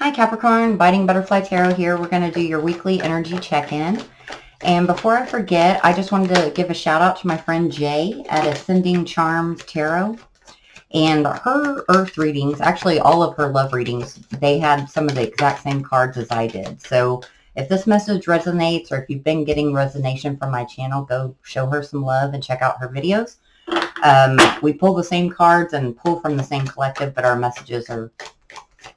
Hi Capricorn, Biting Butterfly Tarot here. We're going to do your weekly energy check-in. And before I forget, I just wanted to give a shout out to my friend Jay at Ascending Charm Tarot. And her earth readings, actually all of her love readings, they had some of the exact same cards as I did. So if this message resonates, or if you've been getting resonation from my channel, go show her some love and check out her videos. We pull the same cards and pull from the same collective, but our messages are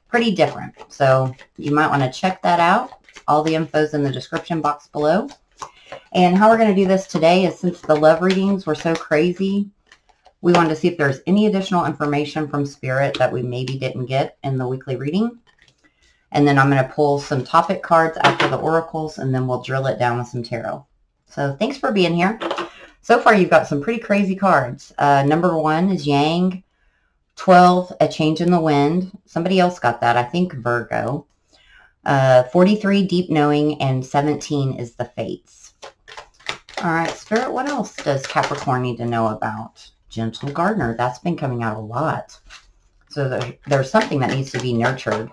pretty different. So you might want to check that out. All the info's in the description box below. And how we're going to do this today is, since the love readings were so crazy, we wanted to see if there's any additional information from Spirit that we maybe didn't get in the weekly reading. And then I'm going to pull some topic cards after the oracles, and then we'll drill it down with some tarot. So thanks for being here. So far, you've got some pretty crazy cards. Number 1 is Yang. 12, a change in the wind. Somebody else got that. I think Virgo. 43, deep knowing. And 17 is the fates. All right, Spirit, what else does Capricorn need to know about? Gentle gardener. That's been coming out a lot. So there's something that needs to be nurtured.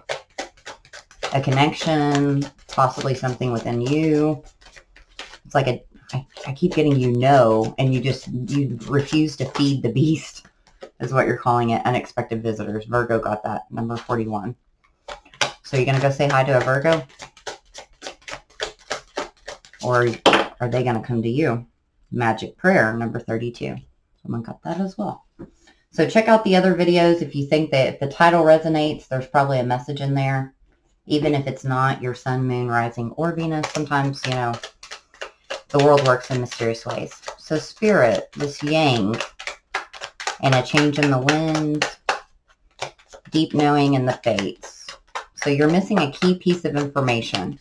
A connection, possibly something within you. It's like I keep getting and you refuse to feed the beast, is what you're calling it. Unexpected visitors. Virgo got that. Number 41. So you're going to go say hi to a Virgo? Or are they going to come to you? Magic prayer. Number 32. Someone got that as well. So check out the other videos. If you think that if the title resonates, there's probably a message in there. Even if it's not your sun, moon, rising, or Venus. Sometimes, the world works in mysterious ways. So Spirit, this Yang, and a change in the wind, deep knowing, and the fates. So you're missing a key piece of information.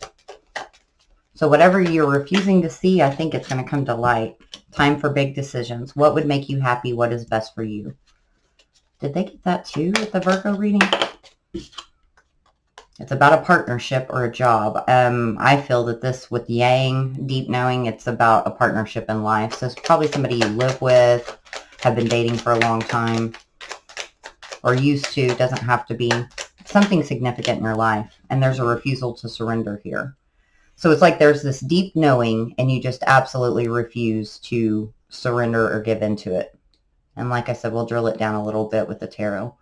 So whatever you're refusing to see, I think it's going to come to light. Time for big decisions. What would make you happy? What is best for you? Did they get that too with the Virgo reading? It's about a partnership or a job. I feel that this with Yang, deep knowing, it's about a partnership in life. So it's probably somebody you live with, have been dating for a long time, or used to. Doesn't have to be something significant in your life. And there's a refusal to surrender here. So it's like there's this deep knowing, and you just absolutely refuse to surrender or give into it. And like I said, we'll drill it down a little bit with the tarot.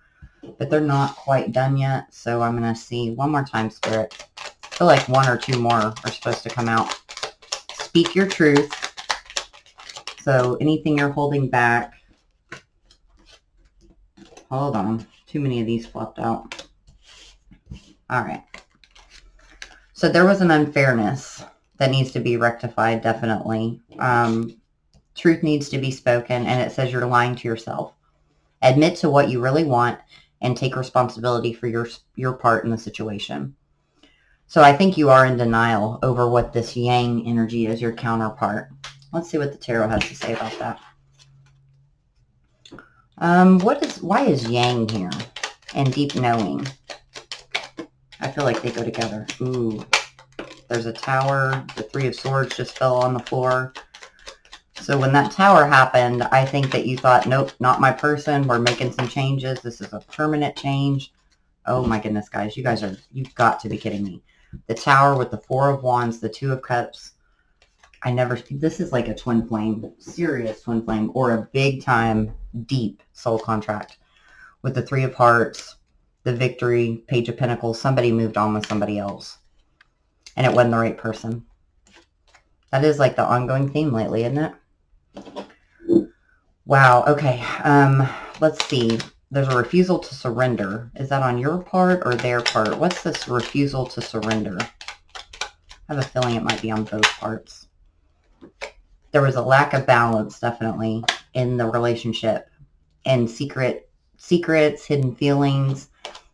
But they're not quite done yet, so I'm going to see one more time, Spirit. I feel like 1 or 2 more are supposed to come out. Speak your truth. So anything you're holding back. Hold on. Too many of these flopped out. All right. So there was an unfairness that needs to be rectified, definitely. Truth needs to be spoken, and it says you're lying to yourself. Admit to what you really want and take responsibility for your part in the situation. So I think you are in denial over what this Yang energy is, your counterpart. Let's see what the tarot has to say about that. Why is Yang here and deep knowing? I feel like they go together. Ooh, there's a tower. The 3 of Swords just fell on the floor. So when that tower happened, I think that you thought, nope, not my person. We're making some changes. This is a permanent change. Oh my goodness, guys. You've got to be kidding me. The tower with the 4 of Wands, the 2 of Cups. This is like a twin flame, serious twin flame, or a big time, deep soul contract. With the 3 of Hearts, the Victory, Page of Pentacles. Somebody moved on with somebody else. And it wasn't the right person. That is like the ongoing theme lately, isn't it? Wow. Okay. Let's see. There's a refusal to surrender. Is that on your part or their part? What's this refusal to surrender? I have a feeling it might be on both parts. There was a lack of balance, definitely, in the relationship. And secrets, hidden feelings.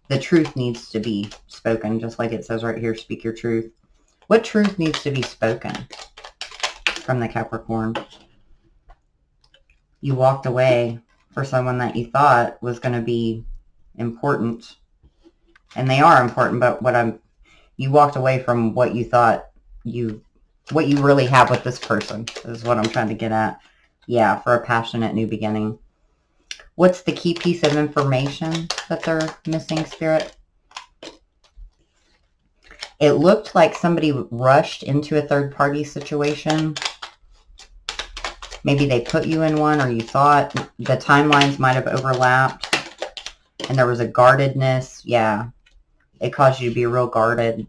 The truth needs to be spoken, just like it says right here, speak your truth. What truth needs to be spoken from the Capricorn? You walked away for someone that you thought was going to be important. And they are important, but you walked away from what you thought what you really have with this person is what I'm trying to get at. Yeah, for a passionate new beginning. What's the key piece of information that they're missing, Spirit? It looked like somebody rushed into a third-party situation. Maybe they put you in one, or you thought the timelines might have overlapped, and there was a guardedness. Yeah, it caused you to be real guarded.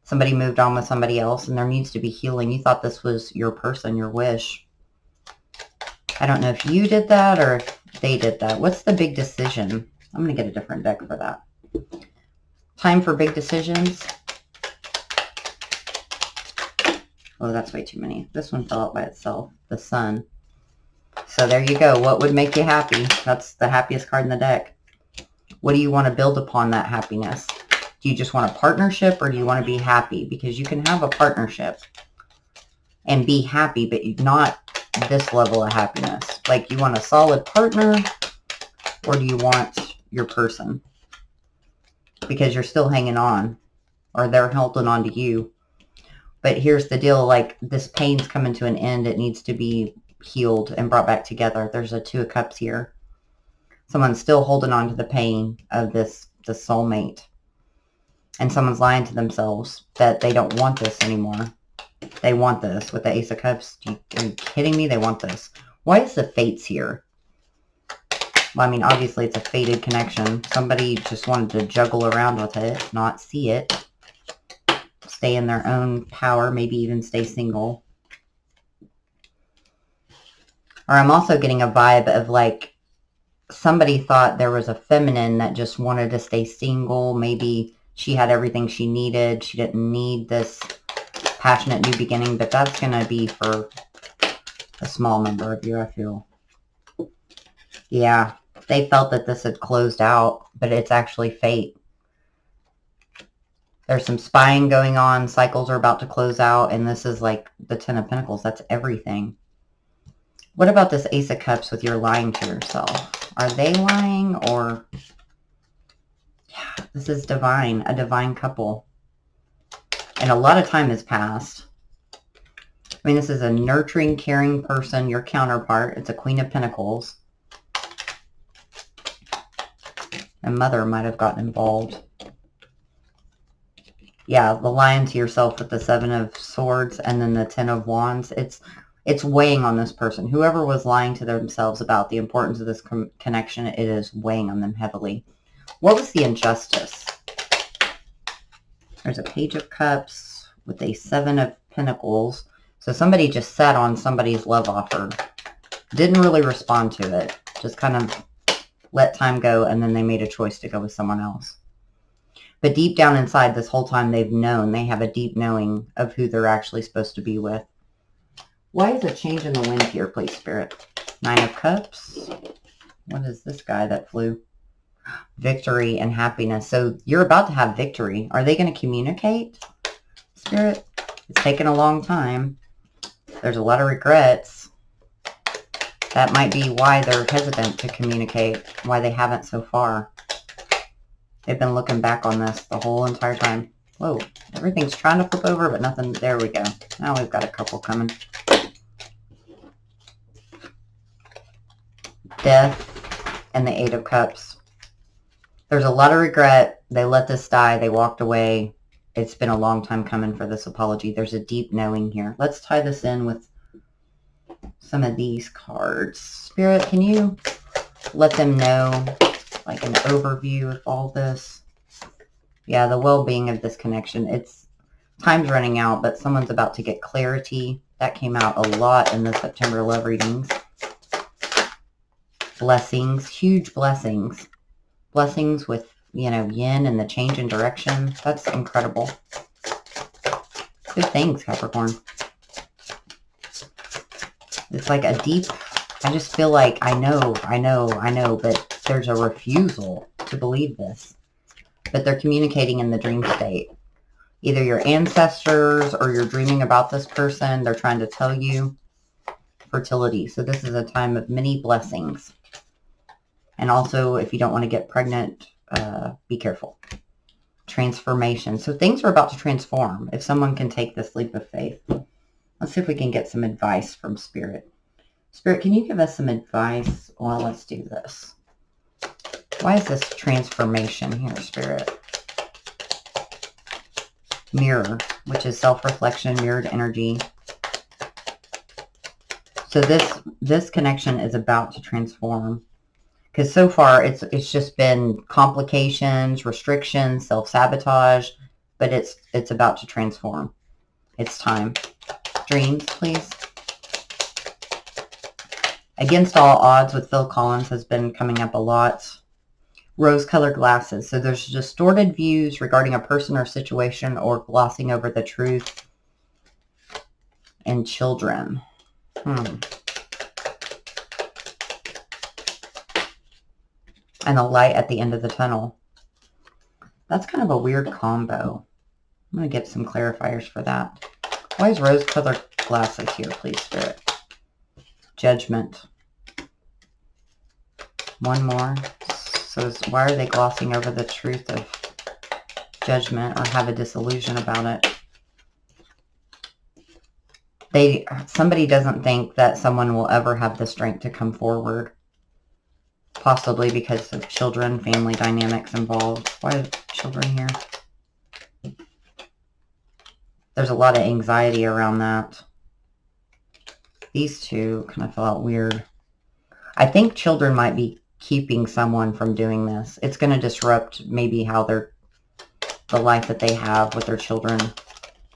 Somebody moved on with somebody else, and there needs to be healing. You thought this was your person, your wish. I don't know if you did that or if they did that. What's the big decision? I'm going to get a different deck for that. Time for big decisions. Oh, that's way too many. This one fell out by itself. The Sun. So there you go. What would make you happy? That's the happiest card in the deck. What do you want to build upon that happiness? Do you just want a partnership, or do you want to be happy? Because you can have a partnership and be happy, but not this level of happiness. Like, you want a solid partner, or do you want your person? Because you're still hanging on, or they're holding on to you. But here's the deal, like, this pain's coming to an end. It needs to be healed and brought back together. There's a Two of Cups here. Someone's still holding on to the pain of the soulmate. And someone's lying to themselves that they don't want this anymore. They want this with the Ace of Cups. Are you kidding me? They want this. Why is the Fates here? Well, I mean, obviously it's a fated connection. Somebody just wanted to juggle around with it, not see it. Stay in their own power, maybe even stay single. Or I'm also getting a vibe of, like, somebody thought there was a feminine that just wanted to stay single. Maybe she had everything she needed. She didn't need this passionate new beginning, but that's going to be for a small number of you, I feel. Yeah, they felt that this had closed out, but it's actually fate. There's some spying going on. Cycles are about to close out, and this is like the Ten of Pentacles. That's everything. What about this Ace of Cups with your lying to yourself? Are they lying, or... Yeah, this is divine, a divine couple. And a lot of time has passed. I mean, this is a nurturing, caring person, your counterpart. It's a Queen of Pentacles. A mother might have gotten involved. Yeah, the lying to yourself with the Seven of Swords and then the Ten of Wands. It's weighing on this person. Whoever was lying to themselves about the importance of this connection, it is weighing on them heavily. What was the injustice? There's a Page of Cups with a Seven of Pentacles. So somebody just sat on somebody's love offer. Didn't really respond to it. Just kind of let time go, and then they made a choice to go with someone else. But deep down inside, this whole time they've known. They have a deep knowing of who they're actually supposed to be with. Why is a change in the wind here, please, Spirit? Nine of Cups. What is this guy that flew? Victory and happiness. So you're about to have victory. Are they going to communicate, Spirit? It's taken a long time. There's a lot of regrets. That might be why they're hesitant to communicate, why they haven't so far. They've been looking back on this the whole entire time. Whoa, everything's trying to flip over, but nothing. There we go. Now we've got a couple coming. Death and the Eight of Cups. There's a lot of regret. They let this die. They walked away. It's been a long time coming for this apology. There's a deep knowing here. Let's tie this in with some of these cards. Spirit, can you let them know, like, an overview of all this? Yeah, the well-being of this connection. It's time's running out, but someone's about to get clarity. That came out a lot in the September love readings. Blessings, huge blessings. Blessings with, you know, yin and the change in direction. That's incredible. Good things, Capricorn. It's like a deep, I just feel like I know, but there's a refusal to believe this. But they're communicating in the dream state. Either your ancestors or you're dreaming about this person. They're trying to tell you fertility. So this is a time of many blessings. And also, if you don't want to get pregnant, be careful. Transformation. So things are about to transform if someone can take this leap of faith. Let's see if we can get some advice from Spirit. Spirit, can you give us some advice? Well, let's do this. Why is this transformation here, Spirit? Mirror, which is self-reflection, mirrored energy. So this connection is about to transform. Because so far, it's just been complications, restrictions, self-sabotage, but it's about to transform. It's time. Dreams, please. Against All Odds with Phil Collins has been coming up a lot. Rose-colored glasses. So there's distorted views regarding a person or situation or glossing over the truth. And children. And the light at the end of the tunnel. That's kind of a weird combo. I'm going to get some clarifiers for that. Why is rose-colored glasses here, please, Spirit? Judgment. One more. So why are they glossing over the truth of judgment or have a disillusion about it? Somebody doesn't think that someone will ever have the strength to come forward. Possibly because of children, family dynamics involved. Why are children here? There's a lot of anxiety around that. These two kind of fell out weird. I think children might be keeping someone from doing this. It's going to disrupt maybe how the life that they have with their children.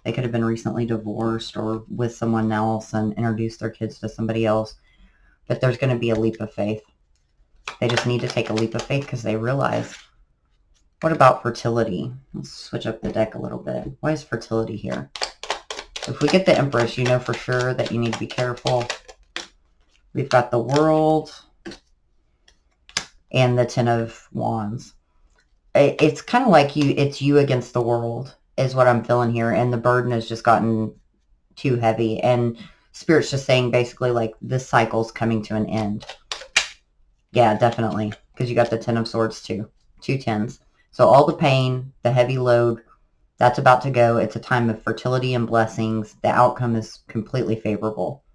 They could have been recently divorced or with someone else and introduced their kids to somebody else. But there's going to be a leap of faith. They just need to take a leap of faith because they realize. What about fertility? Let's switch up the deck a little bit. Why is fertility here? If we get the Empress, you know for sure that you need to be careful. We've got the World and the Ten of Wands. It's kind of like it's you against the world is what I'm feeling here. And the burden has just gotten too heavy. And Spirit's just saying basically like this cycle's coming to an end. Yeah, definitely. Because you got the Ten of Swords too. 2 tens. So all the pain, the heavy load, that's about to go. It's a time of fertility and blessings. The outcome is completely favorable.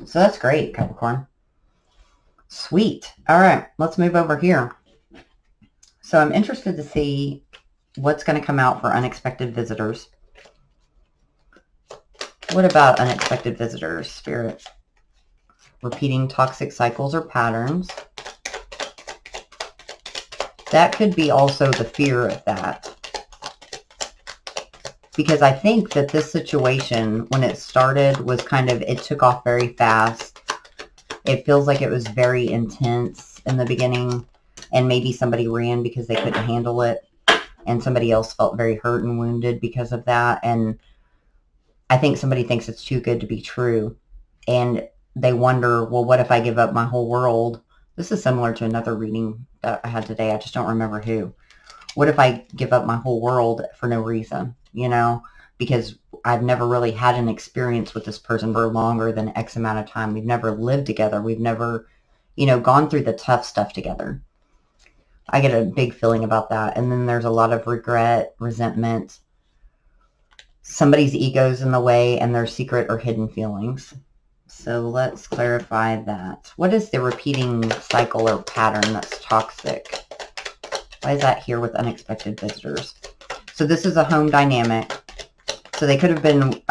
So that's great, Capricorn. Sweet. All right, let's move over here. So I'm interested to see what's going to come out for unexpected visitors. What about unexpected visitors, Spirit? Repeating toxic cycles or patterns. That could be also the fear of that. Because I think that this situation, when it started, was kind of, it took off very fast. It feels like it was very intense in the beginning. And maybe somebody ran because they couldn't handle it. And somebody else felt very hurt and wounded because of that. And I think somebody thinks it's too good to be true. And they wonder, well, what if I give up my whole world? This is similar to another reading that I had today. I just don't remember who. What if I give up my whole world for no reason? You know, because I've never really had an experience with this person for longer than X amount of time. We've never lived together. We've never, you know, gone through the tough stuff together. I get a big feeling about that. And then there's a lot of regret, resentment. Somebody's ego's in the way and their secret or hidden feelings. So let's clarify that. What is the repeating cycle or pattern that's toxic? Why is that here with unexpected visitors? So this is a home dynamic. So they could have been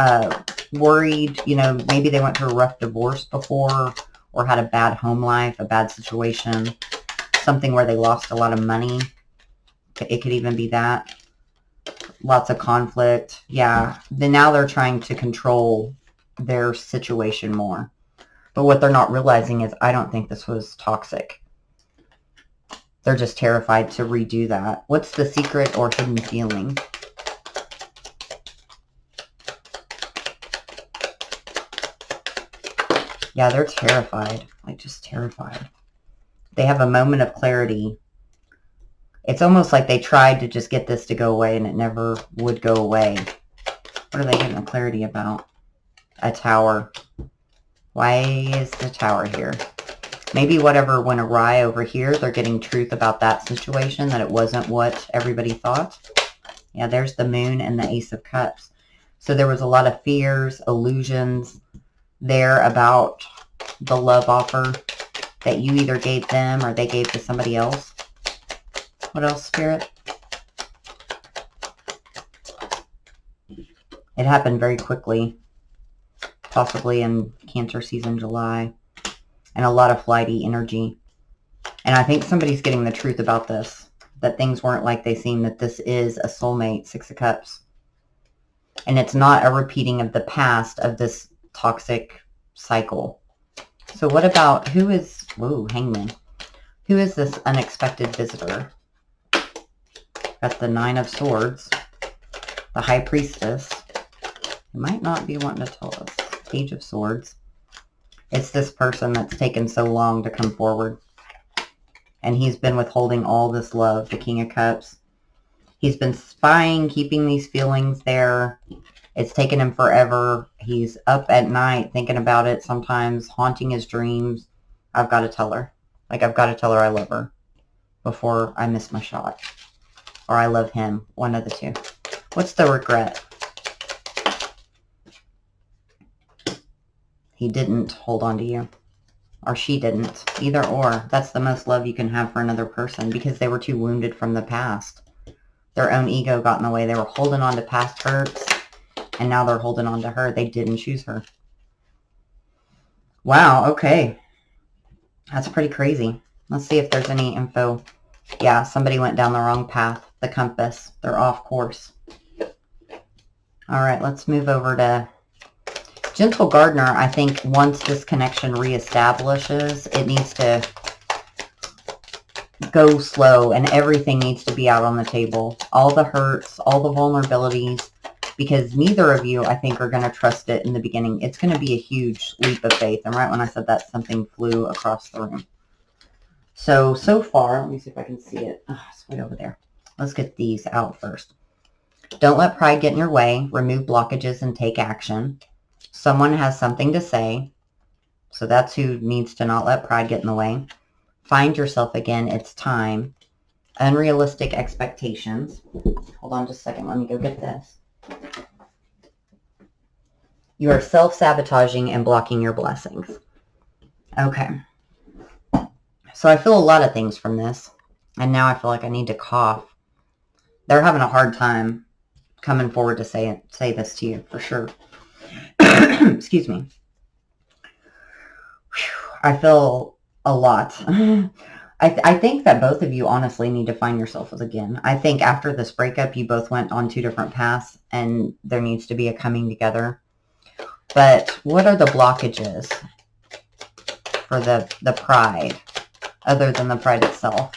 worried, you know, maybe they went through a rough divorce before or had a bad home life, a bad situation, something where they lost a lot of money. It could even be that. Lots of conflict. Yeah. Then now they're trying to control their situation more. But what they're not realizing is I don't think this was toxic. They're just terrified to redo that. What's the secret or hidden feeling? Yeah, they're terrified. Like, just terrified. They have a moment of clarity. It's almost like they tried to just get this to go away and it never would go away. What are they getting the clarity about? A tower. Why is the tower here? Maybe whatever went awry over here, they're getting truth about that situation, that it wasn't what everybody thought. Yeah, there's the moon and the Ace of Cups. So there was a lot of fears, illusions there about the love offer that you either gave them or they gave to somebody else. What else, Spirit? It happened very quickly, possibly in Cancer season, July, and a lot of flighty energy. And I think somebody's getting the truth about this, that things weren't like they seem, that this is a soulmate, Six of Cups. And it's not a repeating of the past of this toxic cycle. So what about, who is, whoa, Hangman. Who is this unexpected visitor? Got the Nine of Swords, the High Priestess. It might not be wanting to tell us. Page of Swords. It's this person that's taken so long to come forward. And he's been withholding all this love, the King of Cups. He's been spying, keeping these feelings there. It's taken him forever. He's up at night thinking about it, sometimes haunting his dreams. I've got to tell her. Like, I've got to tell her I love her before I miss my shot. Or I love him. One of the two. What's the regret? He didn't hold on to you. Or she didn't. Either or. That's the most love you can have for another person because they were too wounded from the past. Their own ego got in the way. They were holding on to past hurts. And now they're holding on to her. They didn't choose her. Wow, okay. That's pretty crazy. Let's see if there's any info. Yeah, somebody went down the wrong path. The compass. They're off course. All right, let's move over to Gentle Gardener. I think once this connection reestablishes, it needs to go slow and everything needs to be out on the table. All the hurts, all the vulnerabilities, because neither of you, I think, are going to trust it in the beginning. It's going to be a huge leap of faith. And right when I said that, something flew across the room. So far, let me see if I can see it. Oh, it's way over there. Let's get these out first. Don't let pride get in your way. Remove blockages and take action. Someone has something to say. So that's who needs to not let pride get in the way. Find yourself again. It's time. Unrealistic expectations. Hold on just a second. Let me go get this. You are self-sabotaging and blocking your blessings. Okay. So I feel a lot of things from this. And now I feel like I need to cough. They're having a hard time coming forward to say this to you, for sure. Excuse me. I feel a lot. I think that both of you honestly need to find yourselves again. I think after this breakup, you both went on two different paths, and there needs to be a coming together. But what are the blockages for the pride, other than the pride itself?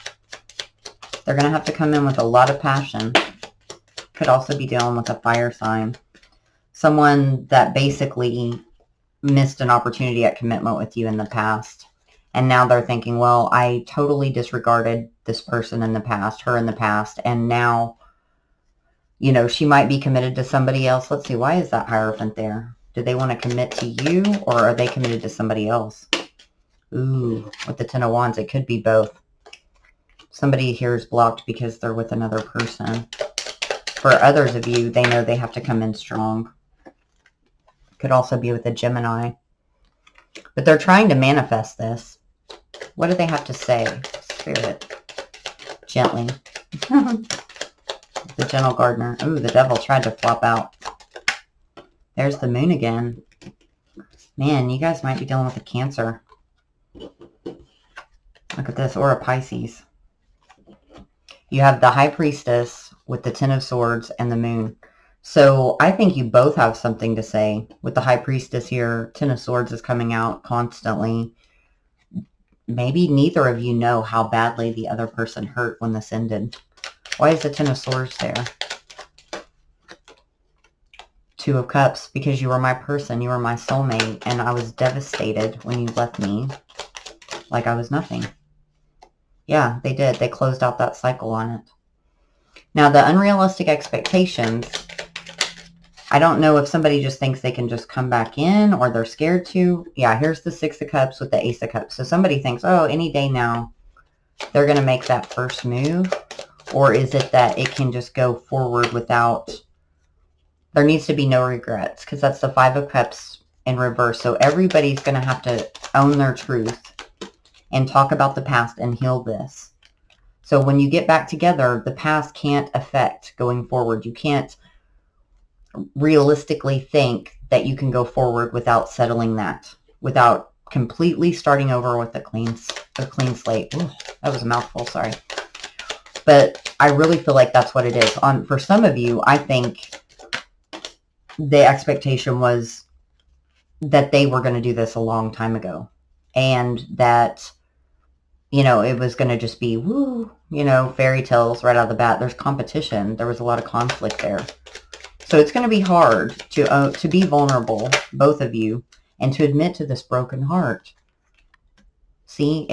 They're going to have to come in with a lot of passion. Could also be dealing with a fire sign. Someone that basically missed an opportunity at commitment with you in the past. And now they're thinking, well, I totally disregarded this person in the past, her in the past. And now, you know, she might be committed to somebody else. Let's see, why is that Hierophant there? Do they want to commit to you, or are they committed to somebody else? Ooh, with the Ten of Wands, it could be both. Somebody here is blocked because they're with another person. For others of you, they know they have to come in strong. Could also be with a Gemini. But they're trying to manifest this. What do they have to say? Spirit. Gently. The Gentle Gardener. Ooh, the Devil tried to flop out. There's the Moon again. Man, you guys might be dealing with a Cancer. Look at this. Or a Pisces. You have the High Priestess with the Ten of Swords and the Moon. So I think you both have something to say. With the High Priestess here, Ten of Swords is coming out constantly. Maybe neither of you know how badly the other person hurt when this ended. Why is the Ten of Swords there? Two of Cups, because you were my person, you were my soulmate, and I was devastated when you left me like I was nothing. Yeah, they did. They closed out that cycle on it. Now, the unrealistic expectations, I don't know if somebody just thinks they can just come back in or they're scared to. Yeah, here's the Six of Cups with the Ace of Cups. So somebody thinks, oh, any day now they're going to make that first move. Or is it that it can just go forward without, there needs to be no regrets, because that's the Five of Cups in reverse. So everybody's going to have to own their truth and talk about the past and heal this. So when you get back together, the past can't affect going forward. You can't realistically think that you can go forward without settling that, without completely starting over with a clean slate. Ooh, that was a mouthful, sorry. But I really feel like that's what it is. For some of you, I think the expectation was that they were going to do this a long time ago. And that, you know, it was going to just be, woo, you know, fairy tales right out of the bat. There's competition. There was a lot of conflict there. So it's going to be hard to be vulnerable, both of you, and to admit to this broken heart. See,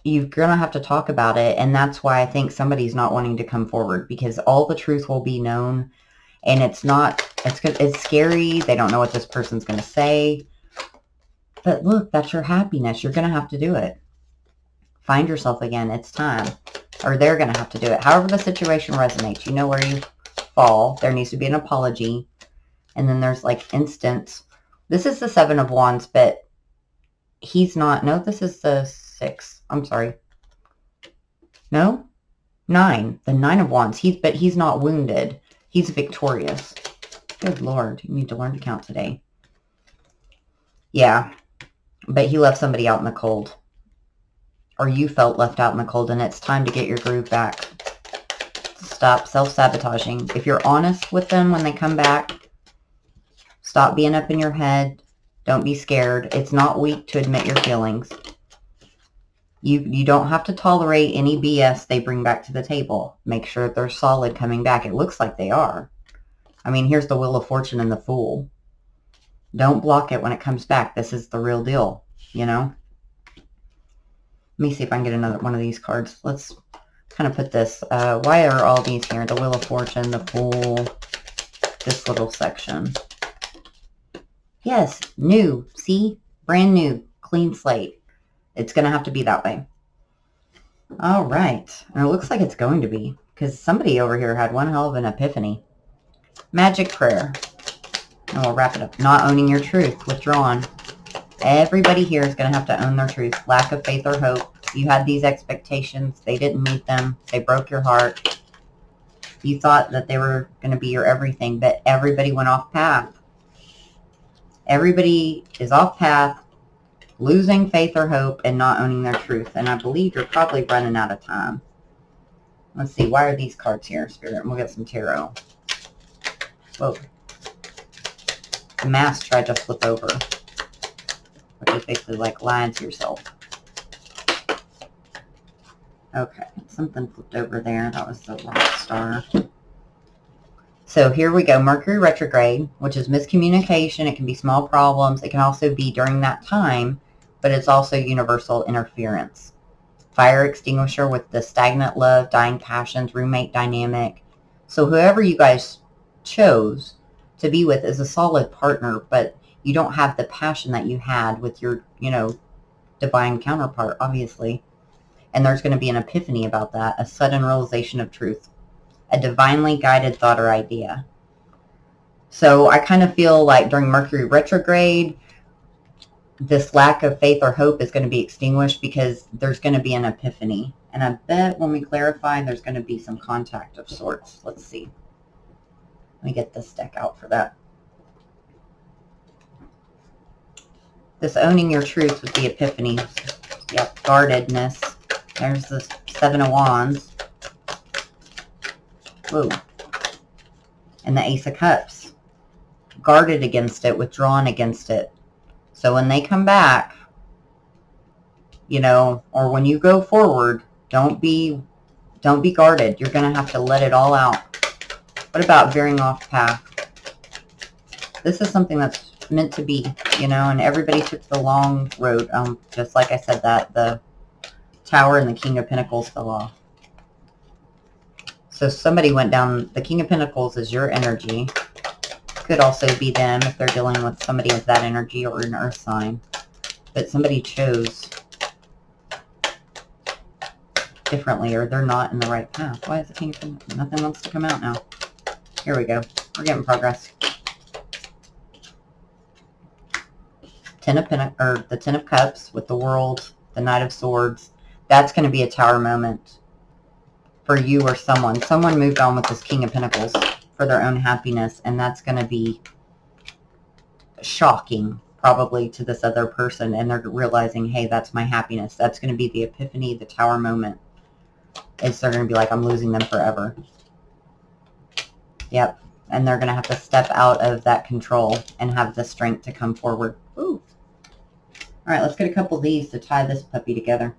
you're going to have to talk about it. And that's why I think somebody's not wanting to come forward, because all the truth will be known. And it's scary. They don't know what this person's going to say. But look, that's your happiness. You're going to have to do it. Find yourself again. It's time. Or they're going to have to do it. However the situation resonates. You know where you fall. There needs to be an apology. And then there's like instant. This is the 7 of Wands, but he's not. No, this is the 6. I'm sorry. No? 9. The 9 of Wands. But he's not wounded. He's victorious. Good Lord. You need to learn to count today. Yeah. But he left somebody out in the cold. Or you felt left out in the cold, and it's time to get your groove back. Stop self-sabotaging. If you're honest with them when they come back, stop being up in your head. Don't be scared. It's not weak to admit your feelings. You don't have to tolerate any BS they bring back to the table. Make sure they're solid coming back. It looks like they are. I mean, here's the Wheel of Fortune and the Fool. Don't block it when it comes back. This is the real deal, you know? Let me see if I can get another one of these cards. Let's kind of put this. Why are all these here? The Wheel of Fortune, the Fool, this little section. Yes, new. See? Brand new. Clean slate. It's going to have to be that way. All right. And it looks like it's going to be, because somebody over here had one hell of an epiphany. Magic prayer. And we'll wrap it up. Not owning your truth. Withdrawn. Everybody here is going to have to own their truth. Lack of faith or hope. You had these expectations. They didn't meet them. They broke your heart. You thought that they were going to be your everything, but everybody went off path. Everybody is off path, losing faith or hope, and not owning their truth. And I believe you're probably running out of time. Let's see. Why are these cards here, Spirit? And we'll get some tarot. Whoa. The mask tried to flip over, which is basically like lying to yourself. Okay, something flipped over there. That was the rock star. So here we go. Mercury retrograde, which is miscommunication. It can be small problems. It can also be during that time, but it's also universal interference. Fire extinguisher with the stagnant love, dying passions, roommate dynamic. So whoever you guys chose to be with is a solid partner, but you don't have the passion that you had with your, divine counterpart, obviously. And there's going to be an epiphany about that, a sudden realization of truth, a divinely guided thought or idea. So I kind of feel like during Mercury retrograde, this lack of faith or hope is going to be extinguished because there's going to be an epiphany. And I bet when we clarify, there's going to be some contact of sorts. Let's see. Let me get this deck out for that. This owning your truth with the epiphany. Yep, guardedness. There's the 7 of Wands. Whoa. And the Ace of Cups. Guarded against it, withdrawn against it. So when they come back, or when you go forward, don't be guarded. You're going to have to let it all out. What about veering off path? This is something that's meant to be, and everybody took the long road. Just like I said, that the Tower and the King of Pentacles fell off. So somebody went down. The King of Pentacles is your energy. Could also be them if they're dealing with somebody of that energy or an earth sign. But somebody chose differently, or they're not in the right path. Why is the King of Pentacles? Nothing wants to come out now. Here we go. We're getting progress. The 10 of Cups with the World, the Knight of Swords. That's going to be a tower moment for you or someone. Someone moved on with this King of Pentacles. for their own happiness, and that's going to be shocking probably to this other person, and they're realizing, hey, that's my happiness. That's going to be the epiphany, the tower moment. Is they're going to be like, I'm losing them forever. Yep. And they're going to have to step out of that control and have the strength to come forward. Ooh. All right, let's get a couple of these to tie this puppy together.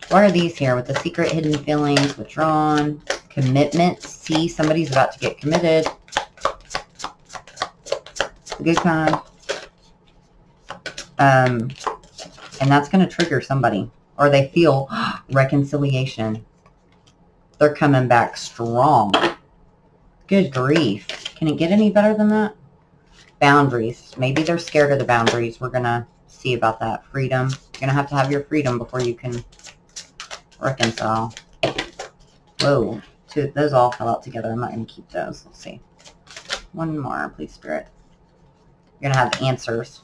What are these here? With the secret, hidden feelings, withdrawn, commitment. See, somebody's about to get committed. The good kind. And that's going to trigger somebody. Or they feel reconciliation. They're coming back strong. Good grief. Can it get any better than that? Boundaries. Maybe they're scared of the boundaries. We're going to see about that. Freedom. You're going to have your freedom before you can reconcile. Whoa. Two, those all fell out together. I'm not going to keep those. Let's see. One more, please, Spirit. You're going to have answers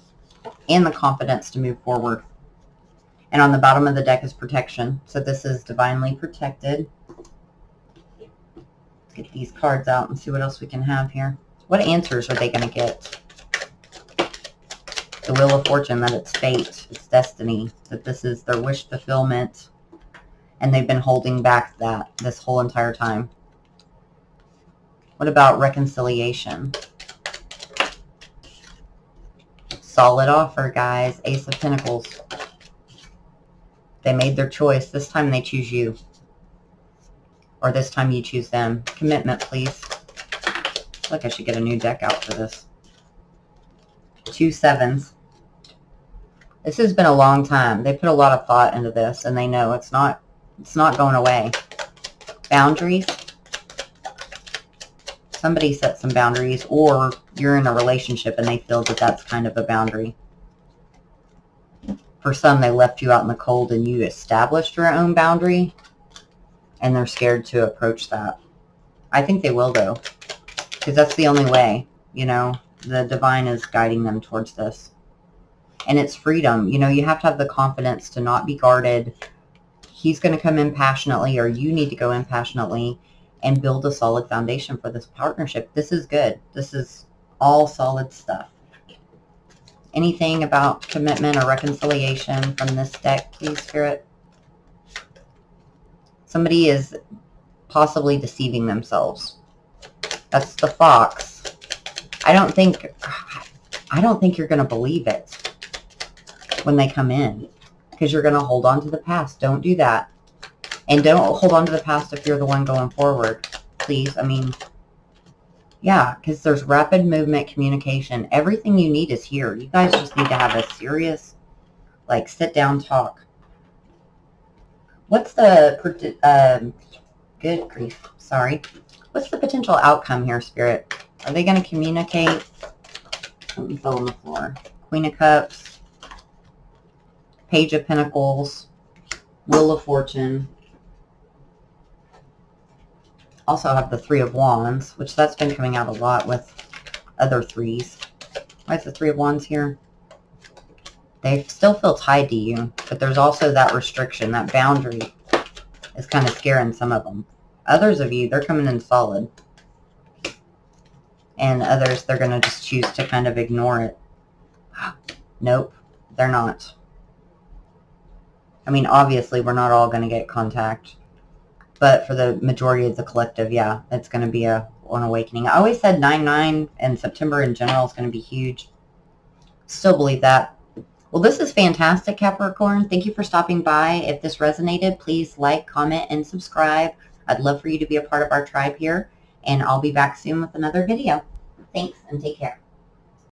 and the confidence to move forward. And on the bottom of the deck is protection. So this is divinely protected. Let's get these cards out and see what else we can have here. What answers are they going to get? The Wheel of Fortune, that it's fate, it's destiny, that this is their wish fulfillment. And they've been holding back that this whole entire time. What about reconciliation? Solid offer, guys. Ace of Pentacles. They made their choice. This time they choose you. Or this time you choose them. Commitment, please. Look, I should get a new deck out for this. 2 sevens. This has been a long time. They put a lot of thought into this, and they know it's not going away. Boundaries. Somebody set some boundaries, or you're in a relationship and they feel that that's kind of a boundary. For some, they left you out in the cold and you established your own boundary, and they're scared to approach that. I think they will, though, because that's the only way. You know, the divine is guiding them towards this. And it's freedom. You know, you have to have the confidence to not be guarded. He's going to come in passionately, or you need to go in passionately and build a solid foundation for this partnership. This is good. This is all solid stuff. Anything about commitment or reconciliation from this deck, please, Spirit? Somebody is possibly deceiving themselves. That's the Fox. I don't think you're going to believe it when they come in, because you're going to hold on to the past. Don't do that. And don't hold on to the past if you're the one going forward, please. I mean, yeah, because there's rapid movement, communication. Everything you need is here. You guys just need to have a serious, like, sit-down talk. What's the, good grief, sorry. What's the potential outcome here, Spirit? Are they going to communicate? Something fell on the floor. Queen of Cups. Page of Pentacles. Wheel of Fortune. Also have the Three of Wands, which that's been coming out a lot with other threes. Why is the Three of Wands here? They still feel tied to you, but there's also that restriction, that boundary is kind of scaring some of them. Others of you, they're coming in solid. And others, they're going to just choose to kind of ignore it. Nope, they're not. I mean, obviously, we're not all going to get contact. But for the majority of the collective, yeah, it's going to be an awakening. I always said 9/9 and September in general is going to be huge. Still believe that. Well, this is fantastic, Capricorn. Thank you for stopping by. If this resonated, please like, comment, and subscribe. I'd love for you to be a part of our tribe here. And I'll be back soon with another video. Thanks, and take care.